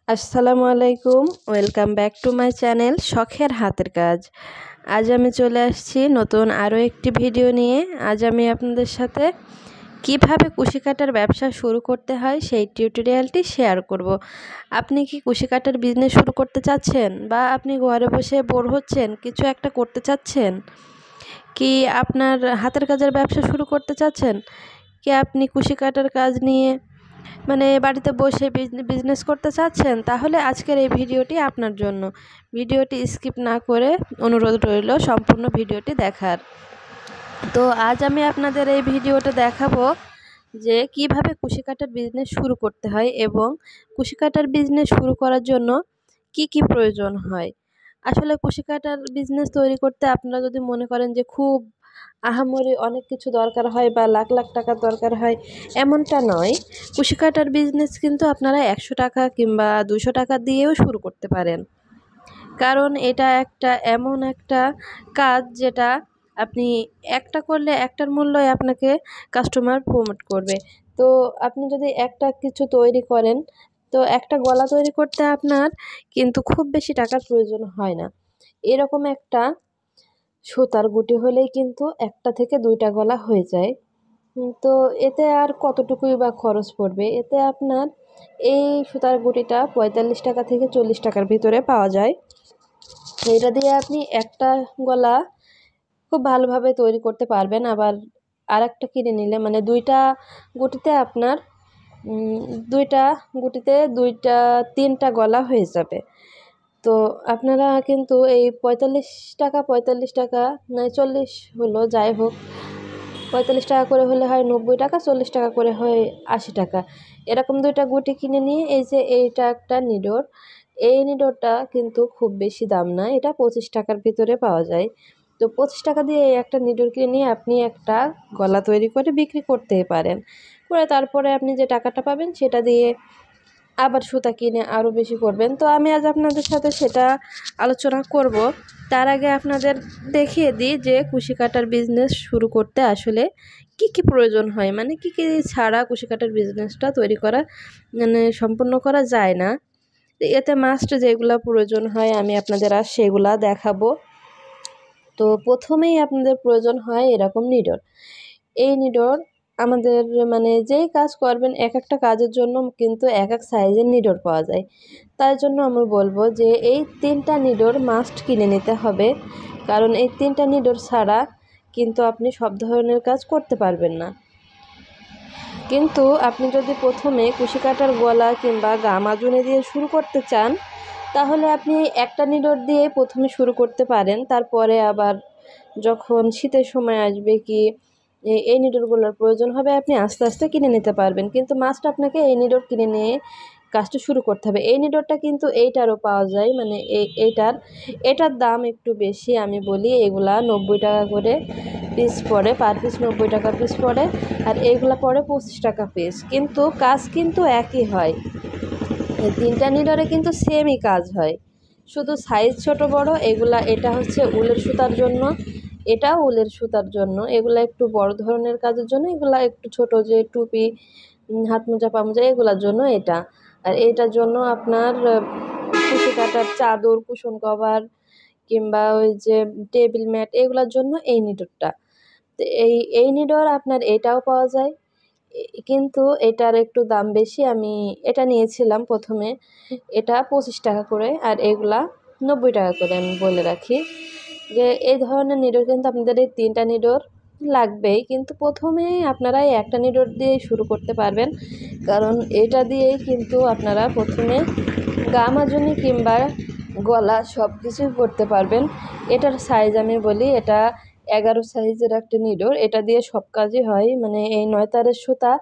আসসালামু আলাইকুম, welcome back to my channel শখের হাতের কাজ। আজ আমি চলে আসছি নতুন আরও একটি ভিডিও নিয়ে। আজ আমি আপনাদের সাথে কিভাবে কুশি কাটার ব্যবসা শুরু করতে হয় সেই টিউটোরিয়ালটি শেয়ার করব। আপনি কি কুশি কাটার বিজনেস শুরু করতে চাচ্ছেন, বা আপনি ঘরে বসে বোর হচ্ছেন, কিছু একটা করতে চাচ্ছেন, কি আপনার হাতের কাজের ব্যবসা শুরু করতে চাচ্ছেন, কি আপনি কুশি কাটার কাজ নিয়ে বাড়িতে বসে বিজনেস করতে চাচ্ছেন, তাহলে আজকের এই ভিডিওটি আপনার জন্য। ভিডিওটি স্কিপ না করে অনুরোধ রইল সম্পূর্ণ ভিডিওটি দেখার। তো আজ আমি আপনাদের এই ভিডিওটা দেখাবো যে কিভাবে কুশি কাটার বিজনেস শুরু করতে হয় এবং কুশি কাটার বিজনেস শুরু করার জন্য কি কি প্রয়োজন হয়। আসলে কুশি কাটার বিজনেস তৈরি করতে আপনারা যদি মনে করেন যে খুব আহামরি অনেক কিছু দরকার হয় বা লাখ লাখ টাকার দরকার হয়, এমনটা নয়। কুশি কাটার বিজনেস কিন্তু আপনারা 100 টাকা কিংবা 200 টাকা দিয়েও শুরু করতে পারেন, কারণ এটা এমন একটা কাজ যেটা আপনি একটা করলে একটার মূল্যই আপনাকে কাস্টমার প্রমোট করবে। তো আপনি যদি একটা কিছু তৈরি করেন, তো একটা গলা তৈরি করতে আপনার কিন্তু খুব বেশি টাকার প্রয়োজন হয় না। এরকম একটা সুতার গুটি হলেই কিন্তু একটা থেকে দুইটা গলা হয়ে যায়। তো এতে আর কতটুকুই বা খরচ পড়বে। এতে আপনার এই সুতার গুটিটা 45 টাকা থেকে 40 টাকার ভিতরে পাওয়া যায়। এটা দিয়ে আপনি একটা গলা খুব ভালোভাবে তৈরি করতে পারবেন। আবার আরেকটা কিনে নিলে দুইটা গুটিতে আপনার দুইটা গুটিতে তিনটা গলা হয়ে যাবে। তো আপনারা কিন্তু এই 45 টাকা নয় 40 হলো, যাই হোক, 45 টাকা করে হলে হয় 90 টাকা, 40 টাকা করে হয় 80 টাকা। এরকম দুইটা গুটি কিনে নিয়ে এই যে এইটা একটা নিডর, এই নিডরটা কিন্তু খুব বেশি দাম না, এটা 25 টাকার ভিতরে পাওয়া যায়। তো 25 টাকা দিয়ে এই একটা নিডর কিনে নিয়ে আপনি একটা গলা তৈরি করে বিক্রি করতেই পারেন। করে তারপরে আপনি যে টাকাটা পাবেন সেটা দিয়ে আবার সুতা কিনে আরও বেশি করবেন। তো আমি আজ আপনাদের সাথে সেটা আলোচনা করব। তার আগে আপনাদের দেখিয়ে দিই যে কুশি কাটার বিজনেস শুরু করতে আসলে কি কি প্রয়োজন হয়, কি কি ছাড়া কুশি কাটার বিজনেসটা তৈরি করা সম্পূর্ণ করা যায় না। এতে মাস্ট যেগুলা প্রয়োজন হয় আমি আপনাদের আজ সেগুলা দেখাবো। তো প্রথমেই আপনাদের প্রয়োজন হয় এরকম নিডর। এই নিডর আমাদের যেই কাজ করবেন এক একটা কাজের জন্য কিন্তু এক এক সাইজের নিডর পাওয়া যায়। তাই জন্য আমি বলবো যে এই 3টা নিডর মাস্ট কিনে নিতে হবে, কারণ এই 3টা নিডর ছাড়া কিন্তু আপনি সব ধরনের কাজ করতে পারবেন না। কিন্তু আপনি যদি প্রথমে কুশি কাটার গলা কিংবা গা মাজুনি দিয়ে শুরু করতে চান, তাহলে আপনি একটা নিডর দিয়ে প্রথমে শুরু করতে পারেন। তারপরে আবার যখন শীতের সময় আসবে কি এই নিডলগুলোর প্রয়োজন হবে, আপনি আস্তে আস্তে কিনে নিতে পারবেন। কিন্তু মাস্ট আপনাকে এই নিডল কিনে নিয়ে কাজটা শুরু করতে হবে। এই নিডলটা কিন্তু এইটারও পাওয়া যায়, এটার দাম একটু বেশি। আমি বলি এগুলা 90 টাকা করে পিস পড়ে, পার পিস 90 টাকা পিস পড়ে, আর এইগুলা পড়ে 25 টাকা পিস। কিন্তু কাজ কিন্তু একই হয়, এই 3টা নিডলে কিন্তু সেমই কাজ হয়, শুধু সাইজ ছোট বড়। এটা হচ্ছে উলের সুতার জন্য, এটাও উলের সুতার জন্য। এগুলা একটু বড় ধরনের কাজের জন্য, এগুলা একটু ছোট, যে টুপি, হাত মোজা, পা মোজা, এগুলার জন্য এটা। আর এইটার জন্য আপনার কুশি কাটার চাদর, কুশন কভার কিংবা ওই যে টেবিল ম্যাট, এগুলার জন্য এই নিডরটা। তো এই নিডর আপনার এটাও পাওয়া যায়, কিন্তু এটার একটু দাম বেশি। আমি এটা নিয়েছিলাম প্রথমে, এটা 25 টাকা করে, আর এগুলা 90 টাকা করে। আমি বলে রাখি যে এই ধরনের নিডর কিন্তু আপনাদের এই 3টা নিডর লাগবেই। কিন্তু প্রথমেই আপনারা এই একটা নিডর দিয়েই শুরু করতে পারবেন, কারণ এটা দিয়েই কিন্তু আপনারা প্রথমে গা মাজুনি কিংবা গলা সব কিছুই করতে পারবেন। এটার সাইজ আমি বলি, এটা 11 সাইজের একটা নিডর। এটা দিয়ে সব কাজই হয়, এই 9 তারের সুতা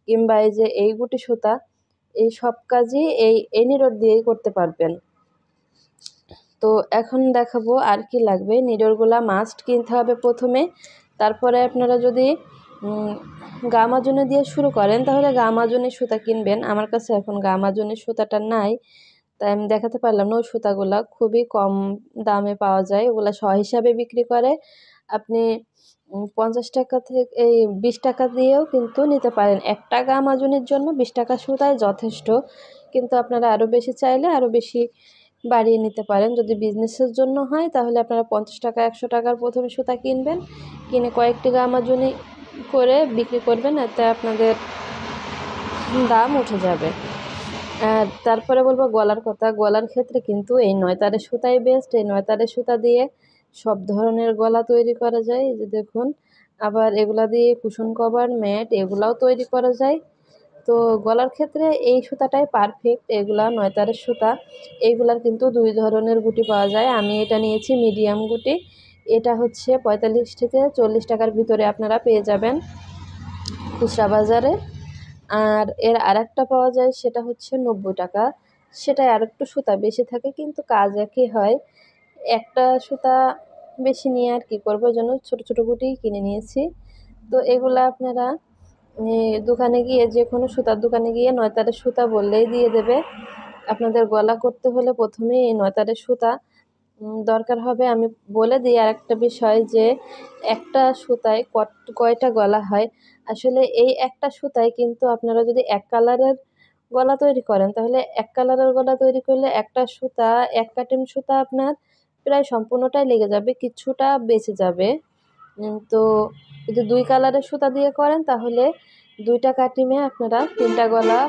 কিংবা এই যে এই গুটি সুতা, এই সব কাজই এই নিডর দিয়েই করতে পারবেন। তো এখন দেখাবো আর কি লাগবে। নিডরগুলা মাস্ট কিনতে হবে প্রথমে। তারপরে আপনারা যদি গা মাজুনি দিয়ে শুরু করেন, তাহলে গা মাজুনির সুতা কিনবেন। আমার কাছে এখন গা মাজুনির সুতাটা নাই, তাই আমি দেখাতে পারলাম না। ওই সুতাগুলা খুবই কম দামে পাওয়া যায়, ওগুলা শ হিসাবে বিক্রি করে। আপনি 50 টাকা থেকে 20 টাকা দিয়েও কিন্তু নিতে পারেন। একটা গা মাজুনির জন্য 20 টাকা সুতাই যথেষ্ট। কিন্তু আপনারা আরও বেশি চাইলে আরও বেশি বাড়িয়ে নিতে পারেন। যদি বিজনেসের জন্য হয় তাহলে আপনারা 50 টাকা 100 টাকার প্রথমে সুতা কিনবেন, কিনে কয়েকটি গামাজুনি করে বিক্রি করবেন, এতে আপনাদের দাম উঠে যাবে। আর তারপরে বলবো গলার কথা। গলার ক্ষেত্রে কিন্তু এই 9 তারের সুতাই বেস্ট। এই 9 তারের সুতা দিয়ে সব ধরনের গলা তৈরি করা যায়। এই যে দেখুন, আবার এগুলা দিয়ে কুশন কভার, ম্যাট এগুলাও তৈরি করা যায়। তো গলার ক্ষেত্রে এই সুতাটাই পারফেক্ট। এগুলা 9 তারের সুতা। এইগুলার কিন্তু 2 ধরনের গুটি পাওয়া যায়। আমি এটা নিয়েছি মিডিয়াম গুটি। এটা হচ্ছে 45 থেকে 40 টাকার ভিতরে আপনারা পেয়ে যাবেন খুচরা বাজারে। আর এর আরেকটা পাওয়া যায়, সেটা হচ্ছে 90 টাকা। সেটায় আরেকটু সুতা বেশি থাকে কিন্তু কাজ একই হয়। একটা সুতা বেশি নিয়ে আর কি করবো, জন্য ছোট ছোট গুটিই কিনে নিয়েছি। তো এগুলা আপনারা দোকানে গিয়ে, যে কোনো সুতার দোকানে গিয়ে 9 তারের সুতা বললেই দিয়ে দেবে। আপনাদের গলা করতে হলে প্রথমেই এই 9 তারের সুতা দরকার হবে। আমি বলে দিই আরেকটা বিষয়, যে একটা সুতায় কয়টা গলা হয়। আসলে এই একটা সুতায় কিন্তু আপনারা যদি এক কালারের গলা তৈরি করেন, তাহলে এক কালারের গলা তৈরি করলে একটা সুতা, এক কাটিং সুতা আপনার প্রায় সম্পূর্ণটাই লেগে যাবে, কিছুটা বেঁচে যাবে। তো যদি 2 কালারের সুতা দিয়ে করেন তাহলে 2টা কাটিংয়ে আপনারা 3টা গলা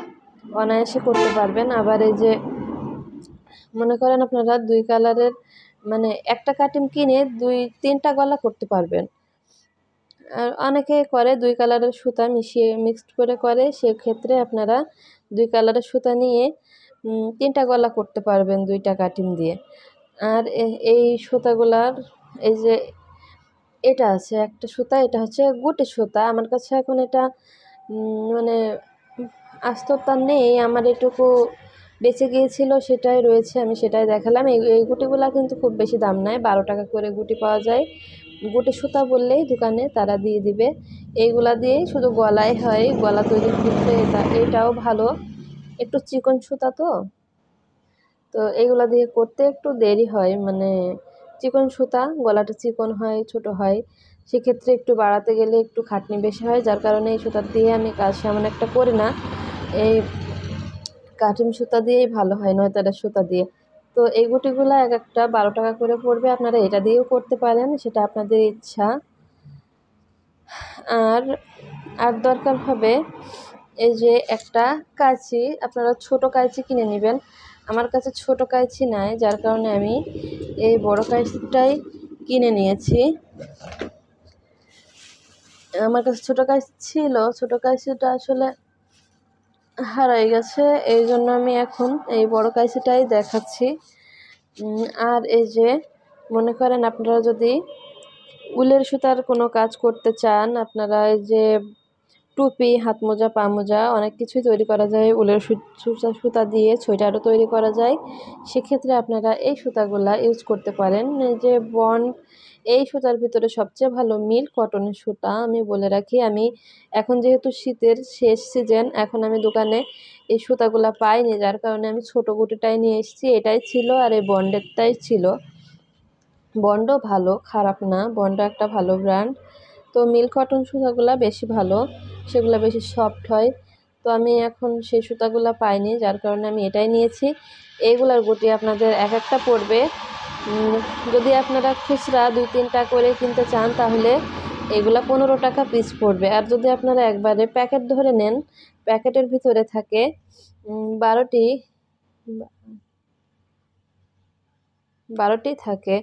অনায়াসে করতে পারবেন। আবার এই যে মনে করেন আপনারা 2 কালারের মানে একটা কাটিং কিনে 2-3টা গলা করতে পারবেন। আর অনেকে করে 2 কালারের সুতা মিশিয়ে মিক্সড করে করে, সেক্ষেত্রে আপনারা 2 কালারের সুতা নিয়ে 3টা গলা করতে পারবেন 2টা কাটিং দিয়ে। আর এই সুতাগুলার এই যে এটা আছে একটা সুতা, এটা হচ্ছে গুটি সুতা। আমার কাছে এখন এটা মানে আস্তরটা নেই, আমার এটুকু বেঁচে গিয়েছিল, সেটাই রয়েছে, আমি সেটাই দেখালাম। এই গুটিগুলা কিন্তু খুব বেশি দাম নেয়, 12 টাকা করে গুটি পাওয়া যায়। গুটি সুতা বললেই দোকানে তারা দিয়ে দিবে। এইগুলা দিয়েই শুধু গলায় হয়, গলা তৈরির ক্ষেত্রে এটাও ভালো। একটু চিকন সুতা তো এইগুলা দিয়ে করতে একটু দেরি হয়, মানে চিকন সুতা, গলাটা চিকন হয়, ছোট হয়, সেক্ষেত্রে একটু বাড়াতে গেলে একটু খাটনি বেশি হয়, যার কারণে এই সুতা দিয়ে আমি কাজ সেমন একটা করি না। এই কাটিং সুতা দিয়েই ভালো হয়, 9 তারের সুতা দিয়ে। তো এই গুটিগুলো এক একটা 12 টাকা করে পড়বে, আপনারা এটা দিয়েও করতে পারেন, সেটা আপনাদের ইচ্ছা। আর আর দরকার হবে এই যে একটা কাঁচি, আপনারা ছোট কাঁচি কিনে নেবেন। আমার কাছে ছোট কাঁচি নাই, যার কারণে আমি এই বড় কাঁচিটাই কিনে নিয়েছি। আমার কাছে ছোট কাঁচি ছিল, ছোট কাঁচিটা আসলে হারাই গেছে, এই জন্য আমি এখন এই বড় কাঁচিটাই দেখাচ্ছি। আর এই যে মনে করেন আপনারা যদি উলের সুতার কোনো কাজ করতে চান, আপনারা এই যে টুপি, হাত মোজা, পা মোজা অনেক কিছুই তৈরি করা যায় উলের সুতা দিয়ে, সোয়েটারও তৈরি করা যায়। সেক্ষেত্রে আপনারা এই সুতাগুলা ইউজ করতে পারেন। এই যে বন্ড, এই সুতার ভিতরে সবচেয়ে ভালো মিল কটনের সুতা। আমি বলে রাখি, আমি এখন যেহেতু শীতের শেষ সিজন, এখন আমি দোকানে এই সুতাগুলা পাইনি, যার কারণে আমি ছোট গুটিটাই নিয়ে এসেছি। এটাই ছিল, আর এই বন্ডেরটাই ছিল। বন্ডও ভালো, খারাপ না, বন্ড একটা ভালো ব্র্যান্ড। তো মিল কটন সুতাগুলা বেশি ভালো, সেগুলো বেশি সফট হয়। তো আমি এখন সেই সুতাগুলা পাইনি, যার কারণে আমি এটাই নিয়েছি। এইগুলার গুটি আপনাদের এক একটা পড়বে, যদি আপনারা খুচরা 2-3টা করে কিনতে চান তাহলে এগুলা 15 টাকা পিস পড়বে। আর যদি আপনারা একবারে প্যাকেট ধরে নেন, প্যাকেটের ভিতরে থাকে 12টি থাকে,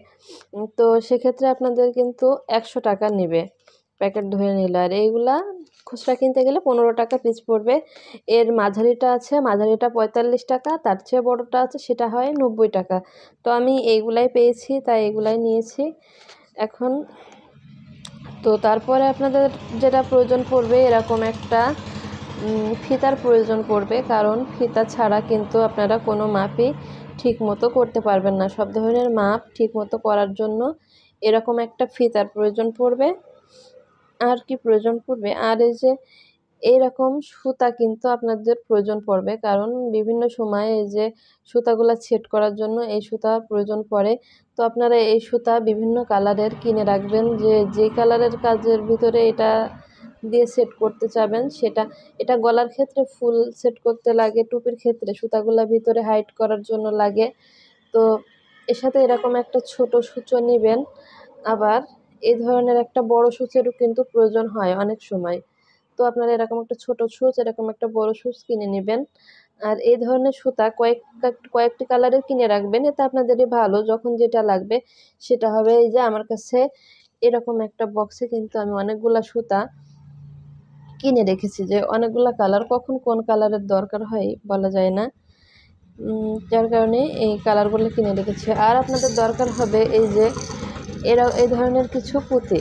তো সেক্ষেত্রে আপনাদের কিন্তু 100 টাকা নেবে প্যাকেট ধরে নিলে। আর এইগুলা খুচরা কিনতে গেলে 15 টাকা পিস পড়বে। এর মাঝারিটা আছে, মাঝারিটা 45 টাকা, তার চেয়ে বড়টা আছে, সেটা হয় 90 টাকা। তো আমি এইগুলাই পেয়েছি, তাই এগুলাই নিয়েছি এখন। তো তারপরে আপনাদের যেটা প্রয়োজন পড়বে, এরকম একটা ফিতার প্রয়োজন পড়বে, কারণ ফিতা ছাড়া কিন্তু আপনারা কোনো মাপই ঠিক মতো করতে পারবেন না। সব ধরনের মাপ ঠিক মতো করার জন্য এরকম একটা ফিতার প্রয়োজন পড়বে। আর কি প্রয়োজন পড়বে, আর এই যে এইরকম সুতা কিন্তু আপনাদের প্রয়োজন পড়বে, কারণ বিভিন্ন সময় এই যে সুতাগুলা সেট করার জন্য এই সুতার প্রয়োজন পড়ে। তো আপনারা এই সুতা বিভিন্ন কালারের কিনে রাখবেন, যে কালারের কাজের ভিতরে এটা দিয়ে সেট করতে চাবেন সেটা, এটা গলার ক্ষেত্রে ফুল সেট করতে লাগে, টুপির ক্ষেত্রে সুতাগুলা ভিতরে হাইড করার জন্য লাগে। তো এর সাথে এরকম একটা ছোট সূচও নেবেন। আবার এই ধরনের একটা বড় সূচেরও কিন্তু প্রয়োজন হয় অনেক সময়। তো আপনারা এরকম একটা ছোট সূচ, এরকম একটা বড় সূচ কিনে নেবেন। আর এই ধরনের সুতা কয়েকটি কালারের কিনে রাখবেন, এতে আপনাদেরই ভালো। যখন যেটা লাগবে সেটা হবে। এই যে আমার কাছে এরকম একটা বক্সে কিন্তু আমি অনেকগুলা সুতা কিনে রেখেছি, যে অনেকগুলা কালার, কখন কোন কালারের দরকার হয় বলা যায় না। যার কারণে এই কালারগুলো কিনে রেখেছি। আর আপনাদের দরকার হবে এই যে এই ধরনের কিছু পুঁতি,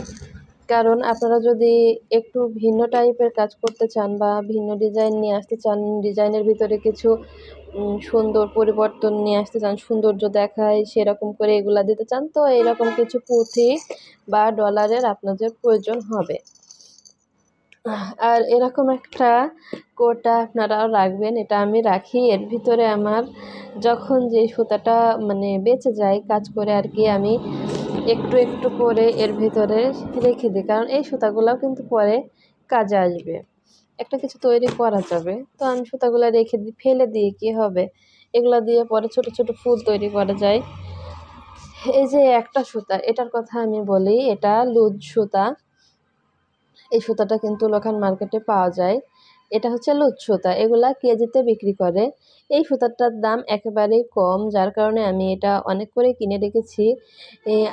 কারণ আপনারা যদি একটু ভিন্ন টাইপের কাজ করতে চান বা ভিন্ন ডিজাইন নিয়ে আসতে চান, ডিজাইনের ভিতরে কিছু সুন্দর পরিবর্তন নিয়ে আসতে চান, সৌন্দর্য দেখায় সেরকম করে এগুলা দিতে চান, তো এরকম কিছু পুঁতি বা ডলারের আপনাদের প্রয়োজন হবে। আর এরকম একটা কোটা আপনারাও রাখবেন, এটা আমি রাখি। এর ভিতরে আমার যখন যে সুতাটা মানে বেঁচে যায় কাজ করে আর কি, আমি একটু একটু করে এর ভিতরে রেখে দিই, কারণ এই সুতাগুলোও কিন্তু পরে কাজে আসবে, একটা কিছু তৈরি করা যাবে। তো আমি সুতাগুলো রেখে দিই, ফেলে দিয়ে কি হবে, এগুলো দিয়ে পরে ছোট ছোট ফুল তৈরি করা যায়। এই যে একটা সুতা, এটার কথা আমি বলি, এটা লুজ সুতা। এই সুতাটা কিন্তু লোকাল মার্কেটে পাওয়া যায়। এটা হচ্ছে লুজ সুতা, এগুলা কেজিতে বিক্রি করে। এই সুতাটার দাম একেবারেই কম, যার কারণে আমি এটা অনেক করে কিনে রেখেছি।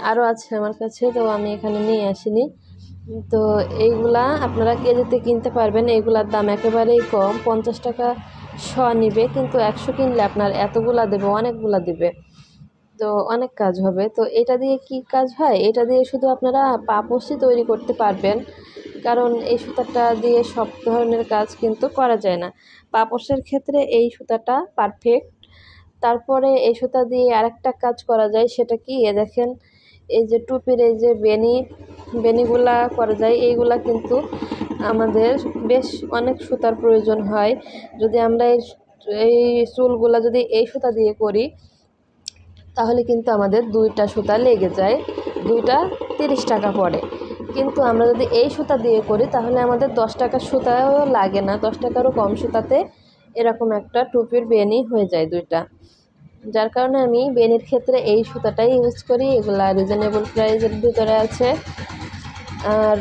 আরও আছে আমার কাছে, তো আমি এখানে নিয়ে আসিনি। তো এইগুলা আপনারা কেজিতে কিনতে পারবেন, এইগুলার দাম একেবারেই কম, 50 টাকা শ নিবে, কিন্তু 100 কিনলে আপনার এতগুলা দেবে, অনেকগুলা দেবে, তো অনেক কাজ হবে। তো এটা দিয়ে কি কাজ হয়, এটা দিয়ে শুধু আপনারা পাপোশই তৈরি করতে পারবেন, কারণ এই সুতাটা দিয়ে সব ধরনের কাজ কিন্তু করা যায় না। পাপোশের ক্ষেত্রে এই সুতাটা পারফেক্ট। তারপরে এই সুতা দিয়ে আরেকটা কাজ করা যায়, সেটা কি, দেখেন এই যে টুপির এই যে বেনিগুলা করা যায়, এইগুলা কিন্তু আমাদের বেশ অনেক সুতার প্রয়োজন হয়। যদি আমরা এই চুলগুলা যদি এই সুতা দিয়ে করি, তাহলে কিন্তু আমাদের 2টা সুতা লেগে যায়, 2টা 30 টাকা পড়ে। কিন্তু আমরা যদি এই সুতা দিয়ে করি তাহলে আমাদের 10 টাকার সুতাও লাগে না, 10 টাকারও কম সুতাতে এরকম একটা টুপির বেনি হয়ে যায় 2টা। যার কারণে আমি বেনির ক্ষেত্রে এই সুতাটাই ইউজ করি, এগুলা রিজনেবল প্রাইসের ভিতরে আছে। আর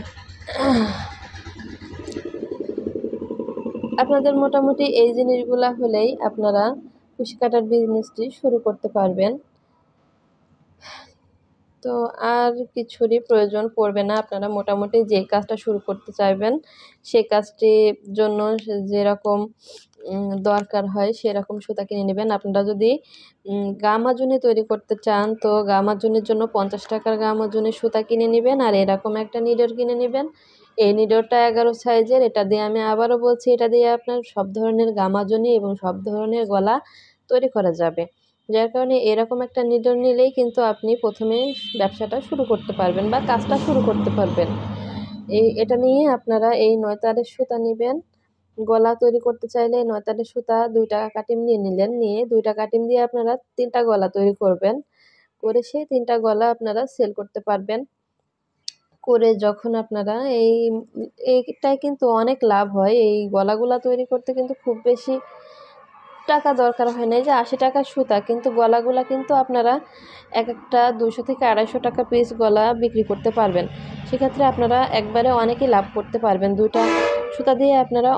আপনাদের মোটামুটি এই জিনিসগুলা হলেই আপনারা কুশি কাটার বিজনেসটি শুরু করতে পারবেন। তো আর কিছুরই প্রয়োজন পড়বে না, আপনারা মোটামুটি যে কাজটা শুরু করতে চাইবেন সেই কাজটির জন্য যেরকম দরকার হয় সেরকম সুতা কিনে নেবেন। আপনারা যদি গামাজুনি তৈরি করতে চান, তো গামাজুনির জন্য 50 টাকার গামাজুনির সুতা কিনে নেবেন, আর এরকম একটা নিডর কিনে নেবেন। এই নিডরটা 11 সাইজের, এটা দিয়ে আমি আবারও বলছি, এটা দিয়ে আপনার সব ধরনের গামাজুনি এবং সব ধরনের গলা তৈরি করা যাবে। যার কারণে এরকম একটা নিডর নিলেই কিন্তু আপনি প্রথমে ব্যবসাটা শুরু করতে পারবেন বা কাজটা শুরু করতে পারবেন। এটা নিয়ে আপনারা এই 9 তারের সুতা নেবেন। গলা তৈরি করতে চাইলে 9 তারের সুতা 2টা কাটিং নিয়ে নিলেন, নিয়ে 2টা কাটিং দিয়ে আপনারা 3টা গলা তৈরি করবেন, করে সেই 3টা গলা আপনারা সেল করতে পারবেন। করে যখন আপনারা এইটায় কিন্তু অনেক লাভ হয়, এই গলাগুলা তৈরি করতে কিন্তু খুব বেশি টাকা দরকার হয় না। এই যে 80 টাকার সুতা, কিন্তু গলাগুলা কিন্তু আপনারা এক একটা 200 থেকে 250 টাকা পিস গলা বিক্রি করতে পারবেন। সেক্ষেত্রে আপনারা একবারে অনেকই লাভ করতে পারবেন। 2টা সুতা দিয়ে আপনারা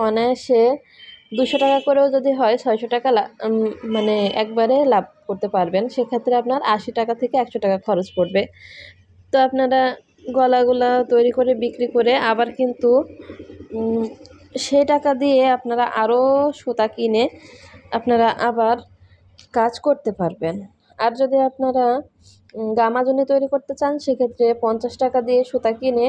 অনায়াসে 200 টাকা করেও যদি হয় 600 টাকা মানে একবারে লাভ করতে পারবেন। সেক্ষেত্রে আপনার 80 টাকা থেকে 100 টাকা খরচ পড়বে। তো আপনারা গলাগুলা তৈরি করে বিক্রি করে আবার কিন্তু সেই টাকা দিয়ে আপনারা আরও সুতা কিনে আপনারা আবার কাজ করতে পারবেন। আর যদি আপনারা গামাজুনি তৈরি করতে চান, সেক্ষেত্রে 50 টাকা দিয়ে সুতা কিনে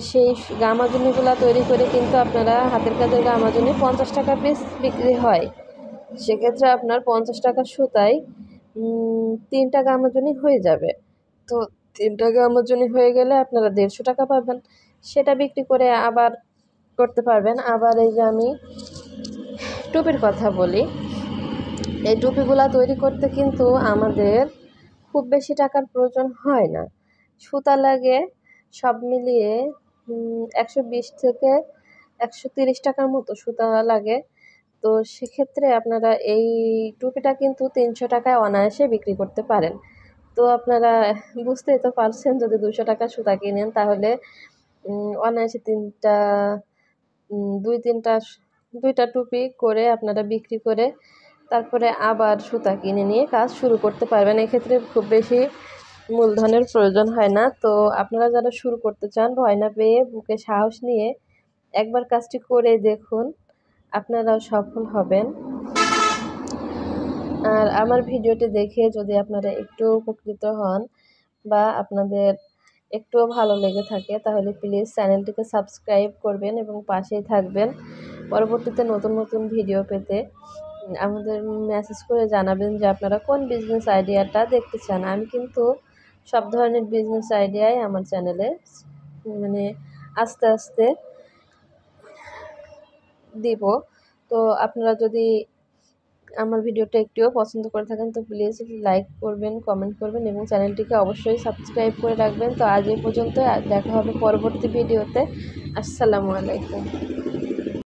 সেই গামাজুনিগুলা তৈরি করে কিন্তু আপনারা হাতের কাজের গামাজুনি 50 টাকা পিস বিক্রি হয়। সেক্ষেত্রে আপনার 50 টাকার সুতায় 3টা গামাজুনি হয়ে যাবে। তো 3টা গামাজুনি হয়ে গেলে আপনারা 150 টাকা পাবেন, সেটা বিক্রি করে আবার করতে পারবেন। আবার এই যে আমি টুপির কথা বলি, এই টুপিগুলা তৈরি করতে কিন্তু আমাদের খুব বেশি টাকার প্রয়োজন হয় না, সুতা লাগে সব মিলিয়ে 120 থেকে 130 টাকার মতো সুতা লাগে। তো সেক্ষেত্রে আপনারা এই টুপিটা কিন্তু 300 টাকায় অনায়াসে বিক্রি করতে পারেন। তো আপনারা বুঝতেই তো পারছেন, যদি 200 টাকার সুতা কিনেন তাহলে অনায়াসে 3টা 2-3টা 2টা টুপি করে আপনারা বিক্রি করে তারপরে আবার সুতা কিনে নিয়ে কাজ শুরু করতে পারবেন। এক্ষেত্রে খুব বেশি মূলধনের প্রয়োজন হয় না। তো আপনারা যারা শুরু করতে চান, ভয় না পেয়ে বুকে সাহস নিয়ে একবার কাজটি করে দেখুন, আপনারাও সফল হবেন। আর আমার ভিডিওটি দেখে যদি আপনারা একটু উপকৃত হন বা আপনাদের একটুও ভালো লেগে থাকে তাহলে প্লিজ চ্যানেলটিকে সাবস্ক্রাইব করবেন এবং পাশেই থাকবেন। পরবর্তীতে নতুন নতুন ভিডিও পেতে আমাদের মেসেজ করে জানাবেন যে আপনারা কোন বিজনেস আইডিয়াটা দেখতে চান। আমি কিন্তু সব ধরনের বিজনেস আইডিয়াই আমার চ্যানেলে মানে আস্তে আস্তে দিব। তো আপনারা যদি আমার ভিডিওটা একটুও পছন্দ করে থাকেন তো প্লিজ লাইক করবেন, কমেন্ট করবেন এবং চ্যানেলটিকে অবশ্যই সাবস্ক্রাইব করে রাখবেন। তো আজ এই পর্যন্ত, দেখা হবে পরবর্তী ভিডিওতে। আসসালামু আলাইকুম।